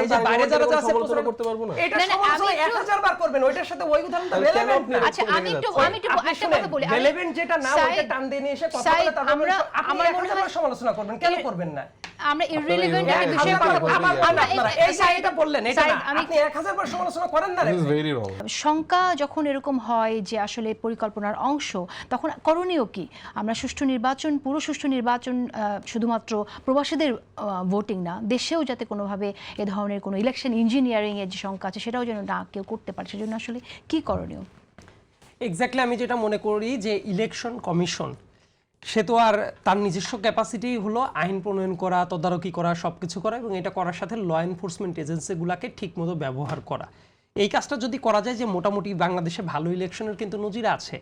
এই যে বাইরে যারা আছে সমালোচনা করতে পারবো না। এটা সমালোচনা 1000 বার করবেন, ওইটার সাথে ওই উদাহরণটা রিলেভেন্ট না। আচ্ছা আমি একটু একটা কথা বলি, রিলেভেন্ট যেটা না ওইটা টান দিয়ে নিয়ে এসে কথা বলে তারপর আপনি 1000 বার সমালোচনা করবেন, কেন করবেন না? আমরা ইররিলেভেন্ট এর বিষয়ে কথা বলছি। আপনারা এই সাইডটা বললেন, এটা না আপনি 1000 বার সমালোচনা করেন না। This is very wrong. শঙ্কা যখন এরকম হয় যে আসলে পরিকল্পনার অংশ, তখন করণীয় কি? আমরা সুষ্ঠু নির্বাচন, পুরো সুষ্ঠু নির্বাচন শুধুমাত্র প্রবাসীদের ভোটিং না, দেশেও যাতে কোনোভাবে এ ধরনের কোনো ইলেকশন ইঞ্জিনিয়ারিং এর যে শঙ্কা আছে সেটাও যেন না কেউ করতে পারে, সেজন্য আসলে কি করণীয়? এক্স্যাক্টলি আমি যেটা মনে করি যে ইলেকশন কমিশন সে তো আর তার নিজস্ব ক্যাপাসিটি হলো আইন প্রণয়ন করা, তদারকি করা, সবকিছু করা, এবং এটা করার সাথে ল এনফোর্সমেন্ট এজেন্সিগুলোকে ঠিকমতো ব্যবহার করা। এই কাজটা যদি করা যায়, যে মোটামুটি বাংলাদেশে ভালো ইলেকশনের কিন্তু নজির আছে।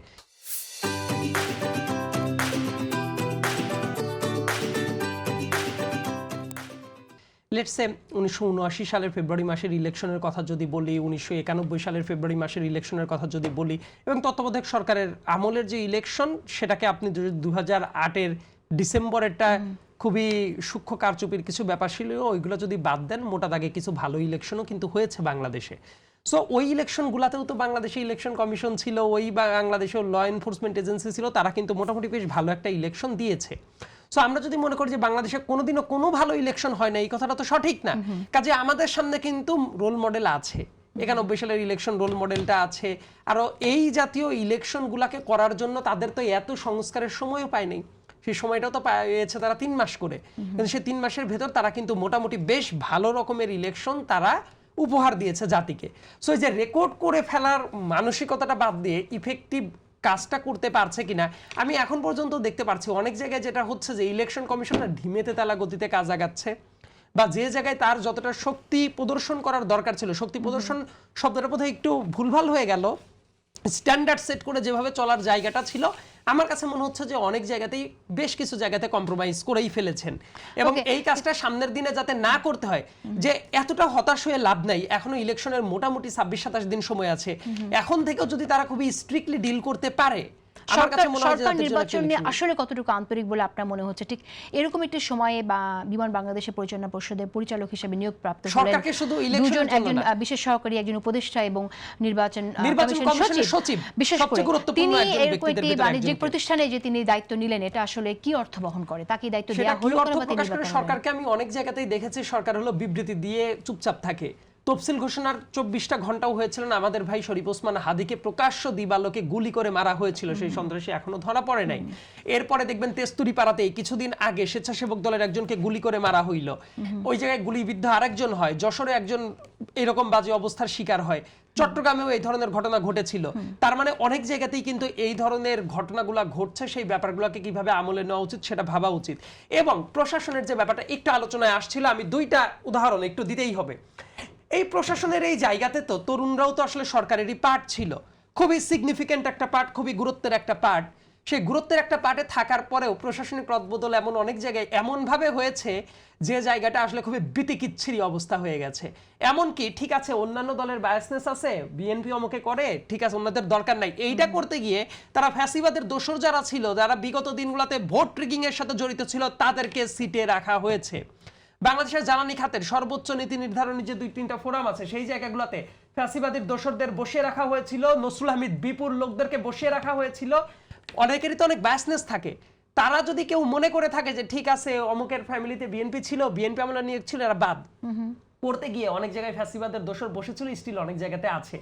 লেটস সে 1979 সালের ফেব্রুয়ারি মাসের ইলেকশনের কথা যদি বলি, 1991 সালের ফেব্রুয়ারি মাসের ইলেকশনের কথা যদি বলি, এবং তত্ত্বাবধায়ক সরকারের আমলের যে ইলেকশন সেটাকে আপনি 2008-এর ডিসেম্বরেরটা খুবই সূক্ষ্ম কারচুপির কিছু ব্যাপার ছিল, ওইগুলো যদি বাদ দেন মোটা দাগে কিছু ভালো ইলেকশনও কিন্তু হয়েছে বাংলাদেশে। সো ওই ইলেকশনগুলোতেও তো বাংলাদেশে ইলেকশন কমিশন ছিল, ওই বাংলাদেশেও ল এনফোর্সমেন্ট এজেন্সি ছিল, তারা কিন্তু মোটামুটি বেশ ভালো একটা ইলেকশন দিয়েছে। সো আমরা যদি মনে করি যে বাংলাদেশে কোনোদিনও কোনো ভালো ইলেকশন হয় না, এই কথাটা তো সঠিক না। কাজে আমাদের সামনে কিন্তু রোল মডেল আছে, 91 সালের ইলেকশন রোল মডেলটা আছে। আরও এই জাতীয় ইলেকশনগুলোকে করার জন্য তাদের তো এত সংস্কারের সময়ও পায় নাই, সেই সময়টাও তো পেয়েছে তারা 3 মাস করে, কিন্তু সেই 3 মাসের ভেতর তারা কিন্তু মোটামুটি বেশ ভালো রকমের ইলেকশন তারা উপহার দিয়েছে জাতিকে। সো এই যে রেকর্ড করে ফেলার মানসিকতাটা বাদ দিয়ে ইফেক্টিভ কাজটা করতে পারছে কিনা, আমি এখন পর্যন্ত দেখতে পারছি অনেক জায়গায় যেটা হচ্ছে যে ইলেকশন কমিশনার ধিমেতে তালা গতিতে কাজ আগাচ্ছে, বা যে জায়গায় তার যতটা শক্তি প্রদর্শন করার দরকার ছিল, শক্তি প্রদর্শন শব্দটা বোধহয় একটু ভুলভাল হয়ে গেল, স্ট্যান্ডার্ড সেট করে যেভাবে চলার জায়গাটা ছিল, আমার কাছে মনে হচ্ছে যে অনেক জায়গাতেই বেশ কিছু জায়গাতে কম্প্রোমাইজ করেই ফেলেছেন। এবং এই কাজটা সামনের দিনে যাতে না করতে হয়, যে এতটা হতাশ হয়ে লাভ নাই, এখনো ইলেকশনের মোটামুটি 26-27 দিন সময় আছে, এখন থেকেও যদি তারা খুবই স্ট্রিক্টলি ডিল করতে পারে, সরকার নির্বাচন নিয়ে আসলে কতটুকু আন্তরিক বলে আপনার মনে হচ্ছে? ঠিক এরকম একটি সময়ে বা বিমান বাংলাদেশের পরিচালনা পরিষদের পরিচালক হিসেবে নিয়োগপ্রাপ্ত সরকারকে শুধু ইলেকশন, একজন বিশেষ সহকারী, একজন উপদেষ্টা এবং নির্বাচন কমিশনের সচিব, বিশেষ করে তিনি এরকম একটি বাণিজ্যিক প্রতিষ্ঠানে যে তিনি দায়িত্ব নিলেন, এটা আসলে কি অর্থ বহন করে? তাকে দায়িত্ব দেওয়া হলো কেন? সরকারকে আমি অনেক জায়গাতেই দেখেছি সরকার হলো বিবৃতি দিয়ে চুপচাপ থাকে। তফসিল ঘোষণার 24টা ঘন্টাও হয়েছিল না, আমাদের ভাই শরীফ ওসমান হাদিকে প্রকাশ্য দিবালোকে গুলি করে মারা হয়েছিল, সেই সন্ত্রাসী এখনো ধরা পড়ে নাই। এরপরে দেখবেন তেস্তুরিপাড়াতেই কিছুদিন আগে স্বেচ্ছাসেবক দলের একজনকে গুলি করে মারা হইল, ওই জায়গায় গুলিবিদ্ধ আরেকজন হয়, যশোরে একজন এরকম বাজে অবস্থার শিকার হয়, চট্টগ্রামেও এই ধরনের ঘটনা ঘটেছিল। তার মানে অনেক জায়গাতেই কিন্তু এই ধরনের ঘটনাগুলো ঘটছে, সেই ব্যাপারগুলোকে কিভাবে আমলে নেওয়া উচিত সেটা ভাবা উচিত। এবং প্রশাসনের যে ব্যাপারটা একটু আলোচনায় আসছিল, আমি 2টা উদাহরণ একটু দিতেই হবে। এই প্রশাসনের এই জায়গাতে তো তরুণরাও তো আসলে সরকারেরই পার্ট ছিল, খুবই সিগনিফিক্যান্ট একটা পার্ট, খুবই গুরুত্বের একটা পার্ট। সেই গুরুত্বের একটা পার্টে থাকার পরেও প্রশাসনিক রদবদল এমন অনেক জায়গায় এমনভাবে হয়েছে যে জায়গাটা আসলে খুবই বিতিকিচ্ছিরি অবস্থা হয়ে গেছে। এমনকি ঠিক আছে অন্যান্য দলের বায়াসনেস আছে, বিএনপি অমকে করে, ঠিক আছে ওনাদের দরকার নাই, এইটা করতে গিয়ে তারা ফ্যাসিবাদের দোসর যারা ছিল, যারা বিগত দিনগুলোতে ভোট ট্রিকিং এর সাথে জড়িত ছিল, তাদেরকে সিটে রাখা হয়েছে। বাংলাদেশের জ্বালানি খাতের সর্বোচ্চ নীতি নির্ধারণী যে 2-3টা ফোরাম আছে, সেই জায়গাগুলোতে ফ্যাসিবাদের দোসরদের বসিয়ে রাখা হয়েছিল, নসরুল হামিদ বিপুর লোকদেরকে বসিয়ে রাখা হয়েছিল। অনেকেরই তো অনেক বায়াসনেস থাকে, তারা যদি কেউ মনে করে থাকে যে ঠিক আছে অমুকের ফ্যামিলিতে বিএনপি ছিল, বিএনপি আমলে নিয়োগ ছিল, এরা বাদ করতে গিয়ে অনেক জায়গায় ফ্যাসিবাদের দোসর বসেছিল, স্টিল অনেক জায়গাতে আছে।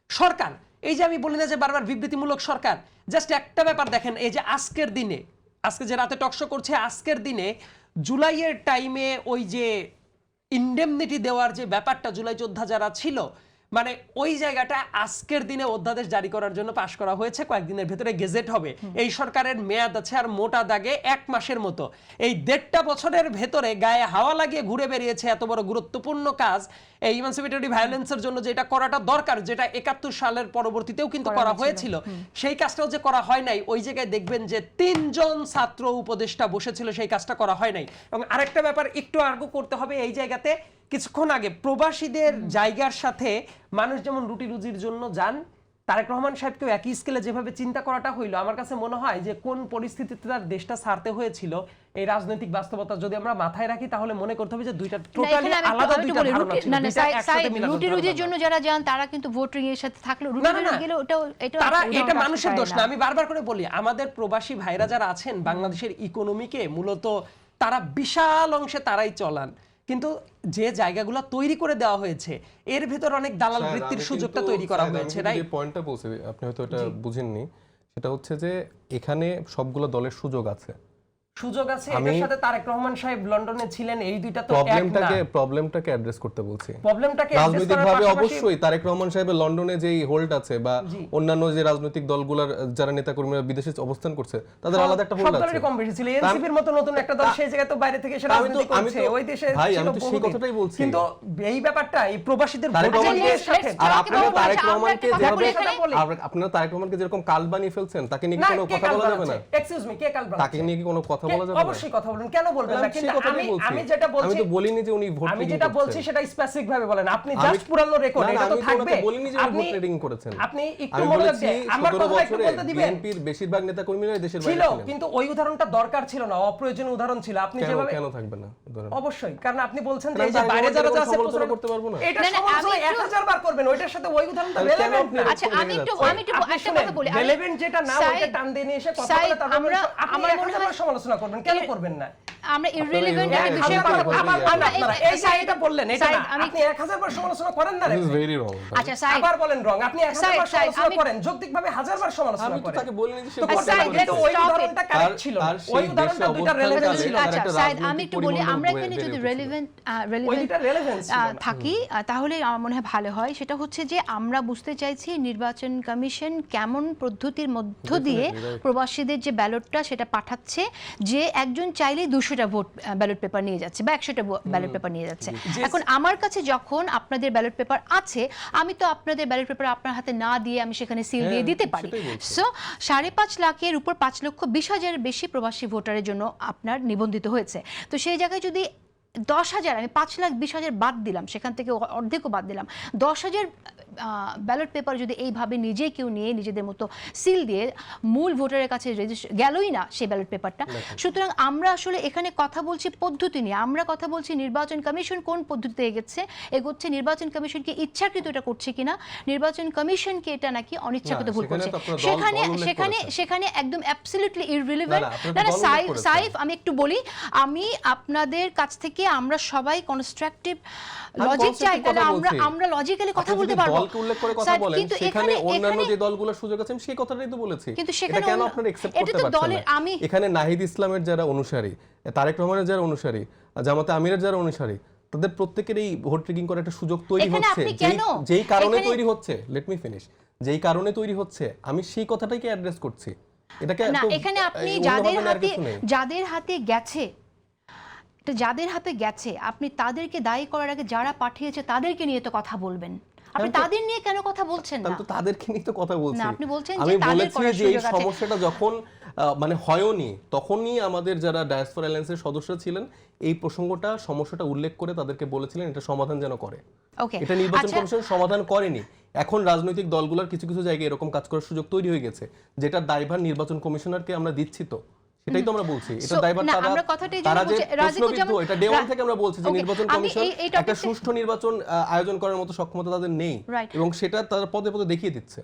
সরকার এই যে আমি বলি না যে বারবার বিবৃতিমূলক সরকার, জাস্ট একটা ব্যাপার দেখেন, এই যে আজকের দিনে, আজকে যে রাতে টকশো করছে, আজকের দিনে জুলাইয়ের টাইমে ওই যে ইনডেমনিটি দেওয়ার যে ব্যাপারটা, জুলাই যোদ্ধা যারা ছিল, মানে ওই জায়গাটা আজকের দিনে অধ্যাদেশ জারি করার জন্য পাশ করা হয়েছে, কয়েকদিনের ভেতরে গেজেট হবে। এই সরকারের মেয়াদ আছে আর মোটা দাগে 1 মাসের মতো। এই 1.5 বছরের ভেতরে গায়ে হাওয়া লাগিয়ে ঘুরে বেরিয়েছে এত বড় গুরুত্বপূর্ণ কাজ, এই ইমানসিপেটরি ভায়োলেন্সের জন্য যেটা করাটা দরকার, যেটা 71 সালের পরবর্তীতেও কিন্তু করা হয়েছিল, সেই কাজটাও যে করা হয় নাই। ওই জায়গায় দেখবেন যে 3 জন ছাত্র উপদেষ্টা বসেছিল, সেই কাজটা করা হয় নাই। এবং আরেকটা ব্যাপার একটু আর্গু করতে হবে এই জায়গাতে, কিছুক্ষণ আগে প্রবাসীদের জায়গার সাথে মানুষ যেমন রুটি রুজির জন্য যান, তারেক রহমান সাহেবকেও একই স্কেলে যেভাবে চিন্তা করাটা হইলো, আমার কাছে মনে হয় যে কোন পরিস্থিতিতে তার দেশটা ছাড়তে হয়েছিল এই রাজনৈতিক বাস্তবতা যদি আমরা মাথায় রাখি, তাহলে মনে করতে হবে যে দুইটা টোটালি আলাদা দুইটা ধারণা ছিল, দুইটা একসাথে মিলানো রুটি রুজির জন্য যারা যান তারা কিন্তু ভোটিং এর সাথে থাকলে রুটি রুজি গেলে এটা তারা এটা মানুষের দোষ না। আমি বারবার করে বলি, আমাদের প্রবাসী ভাইরা যারা আছেন বাংলাদেশের ইকোনমিকে মূলত তারা বিশাল অংশে তারাই চলান, কিন্তু যে জায়গাগুলো তৈরি করে দেওয়া হয়েছে এর ভিতর অনেক দালাল বৃত্তির সুযোগটা তৈরি করা হয়েছে। রাইট, যে পয়েন্টটা বলছি আপনি হয়তো এটা বুঝেননি, সেটা হচ্ছে যে এখানে সবগুলো দলের সুযোগ আছে, সুযোগ আছে। এটার সাথে তারেক রহমান সাহেব লন্ডনে ছিলেন, এই দুইটা তো এক না। প্রবলেমটাকে অ্যাড্রেস করতে বলছি। প্রবলেমটাকে রাজনৈতিকভাবে অবশ্যই তারেক রহমান সাহেবের লন্ডনে যেই হোল্ড আছে বা অন্যান্য যে রাজনৈতিক দলগুলোর যারা নেতাকর্মীরা বিদেশে অবস্থান করছে তাদের আলাদা একটা হোল্ড আছে। সব দলেরই কম বেশি ছিল। এনসিপির মতো নতুন একটা দল সেই জায়গায় তো বাইরে থেকে এসে রাজনীতি করছে, ওই দেশে ভাই ছিল আমি তো সেই বহুদিন। কথাটাই বলছি। কিন্তু এই ব্যাপারটা এই প্রবাসীদের তারেক রহমানের সাথে আর আপনারা তারেক রহমানকে যেভাবে বলি। আপনারা তারেক রহমানকে যেরকম কাল বানিয়ে ফেলছেন, তাকে নিয়ে কি কোনো কথা বলা যাবে না? এক্সকিউজ মি, কে কাল বানাচ্ছে? তাকে নিয়ে কি কোনো কথা বলা যাবে না? অবশ্যই কথা বলুন, কেন বলবেন না? কিন্তু আমি যেটা আমি বলছি, তো বলিনি যে উনি ভোট আমি ট্রেডিং যেটা বলছি করছেন। সেটা স্পেসিফিক ভাবে বলেন। আপনি জাস্ট পুরানো রেকর্ড এটা তো থাকবে। আমি বলিনি যে উনি ভোট ট্রেডিং করেছেন। আপনি একটু আমি মনে বলেছি রাখবেন, আমার 17 কথা একটু বছরে বলতে দিবেন। বিএনপির বেশিরভাগ নেতাকর্মীরা দেশের বাইরে ছিল, ছিলেন। কিন্তু ওই উদাহরণটা দরকার ছিল না, অপ্রয়োজনীয় উদাহরণ ছিল। আপনি যেভাবে কেন থাকবে না উদাহরণ? অবশ্যই, কারণ আপনি বলছেন যে কারণ এই যে তারেক বাইরে যারা রহমানকে আছে সমালোচনা করতে পারবো না। এটা না, না, সমালোচনা আমি একটু- 1000 বার করবেন, ওইটার সাথে ওই উদাহরণটা তাহলে কেন রেলেভেন্ট আপনি না। আচ্ছা আমি একটু একটা কথা বলি। রেলেভেন্ট যেটা না ওইটা টান দিয়ে নিয়ে এসে কথা সাইদ, বলে তারপর আমরা আমার মনে হয় সমালোচনা করবেন, কেন করবেন না? আমরা ইররিলেভেন্ট আপনারা একটা বিষয় এভাবে কথা কথা বলি। বলবেন। এই যে এটা বললেন, এটা সাইদ, না, আমি- আপনি 1000 বার সমালোচনা করেন না রে। This is very wrong. আচ্ছা সাইদ, আবার বলেন রং, আপনি 1000 বার সাইদ, সমালোচনা আমি- করেন, যৌক্তিকভাবে 1000 বার সমালোচনা আমি তো করেন। তাকে বলিনি যে সে তো ভোট করতে সাইদ, ট্রেডিং পারেন, কিন্তু করেছে। ওই উদাহরণটা কারেক্ট ছিল না। তার ওই সেই উদাহরণটা দেশে দুইটা রেলেভেন্ট অবস্থানকালে ছিল। তার আচ্ছা একটা সাইদ, রাজনৈতিক আমি একটু বলি, পরিমণ্ডল আমরা এখানে বেড়ে যদি উঠেছিল। রেলেভেন্ট ওই দুইটা রেলেভেন্স ছিল না। থাকি তাহলে আমার মনে হয় ভালো হয়। সেটা হচ্ছে যে আমরা বুঝতে চাইছি নির্বাচন কমিশন কেমন পদ্ধতির মধ্য দিয়ে প্রবাসীদের যে ব্যালটটা সেটা পাঠাচ্ছে, যে একজন চাইলেই 200টা ভোট ব্যালট পেপার নিয়ে যাচ্ছে বা 100টা ব্যালট পেপার নিয়ে যাচ্ছে। এখন আমার কাছে যখন আপনাদের ব্যালট পেপার আছে, আমি তো আপনাদের ব্যালট পেপার আপনার হাতে না দিয়ে আমি সেখানে সিল দিয়ে দিতে পারি। সেটাই বলছি। সো 5.5 লাখের উপর 5,20,000 বেশি প্রবাসী ভোটারের জন্য আপনার নিবন্ধিত হয়েছে। তো সেই জায়গায় যদি 10,000, আমি 5,20,000 বাদ দিলাম, সেখান থেকে অর্ধেকও বাদ দিলাম, 10,000 ব্যালট পেপার যদি এইভাবে নিজে কেউ নিয়ে নিজেদের মতো সিল দিয়ে মূল ভোটারের কাছে গেলই না সেই ব্যালট পেপারটা। সুতরাং আমরা আসলে এখানে কথা বলছি পদ্ধতি নিয়ে, আমরা কথা বলছি নির্বাচন কমিশন কোন পদ্ধতিতে এগোচ্ছে, নির্বাচন কমিশনকে ইচ্ছাকৃত এটা করছে কিনা, নির্বাচন কমিশনকে এটা নাকি অনিচ্ছাকৃত ভুল সেখানে করছে। তো আপনার দল সেখানে উল্লেখ সেখানে করেছেন। সেখানে একদম অ্যাবসলিউটলি ইররিলেভেন্ট। না, আপনার না দল উল্লেখ করেছেন। সাইফ, আমি একটু বলি, আমি আপনাদের কাছ থেকে আমরা সবাই কনস্ট্রাকটিভ লজিক চাই, তাহলে আমরা লজিক্যালি কথা আপনি বলতে যদি পারবো। দলকে উল্লেখ করে কথা স্যার, বলেন, কিন্তু সেখানে অন্যান্য এখানে যে দলগুলোর সুযোগ আছে আমি সেই কথাটাই তো বলেছি। কিন্তু এটা সেখানে কেন আপনারা একসেপ্ট এটা করতে তো পারছেন দলের না? এখানে নাহিদ ইসলামের যারা অনুসারী, তারেক রহমানের যারা অনুসারী, জামাতে আমিরের যারা অনুসারী, তাদের প্রত্যেকের এই ভোট ট্রেডিং করার একটা সুযোগ তৈরি এখানে হচ্ছে। আপনি কেন যেই কারণে এখানে- তৈরি হচ্ছে, লেট মি ফিনিশ, যেই কারণে তৈরি হচ্ছে আমি সেই কথাটাকে অ্যাড্রেস করছি। এটাকে না, তো এখানে আপনি অন্যভাবে নেওয়ার কিছু নেই। যাদের হাতে গেছে আপনি তাদেরকে দায়ী করার আগে যারা পাঠিয়েছে তাদেরকে নিয়ে তো কথা বলবেন। আপনি তাদের নিয়ে কেন কথা বলছেন না? আমি তো তাদেরকে নিয়ে তো কথা বলছি। না, আপনি বলছেন যে আমি তাদের বলেছি করার যে এই সুযোগ আছে। সমস্যাটা যখন মানে হয়নি, তখনই আমাদের যারা ডায়াসপোরা অ্যালায়েন্সের সদস্য ছিলেন এই সমস্যাটা উল্লেখ করে তাদেরকে বলেছিলেন এটা সমাধান যেন করে। ওকে, এটা নির্বাচন আচ্ছা, কমিশন সমাধান করেনি। এখন রাজনৈতিক দলগুলোর কিছু কিছু জায়গায় এরকম কাজ করার সুযোগ তৈরি হয়ে গেছে, যেটা দায়ভার নির্বাচন কমিশনারকে আমরা দিচ্ছি। তো সেটাই তো আমরা বলছি, এটা So, দায়ভার না, তারা আমরা কথাটাই তারা যেন যে বলছি, রাজিকুর প্রশ্নবিদ্ধ, যেমন- এটা ডে ওয়ান থেকে আমরা বলছি যে Okay, নির্বাচন আমি কমিশন এই একটা topic- সুষ্ঠু নির্বাচন আয়োজন করার মতো সক্ষমতা তাদের নেই, Right. এবং সেটা তারা পদে পদে দেখিয়ে দিচ্ছে।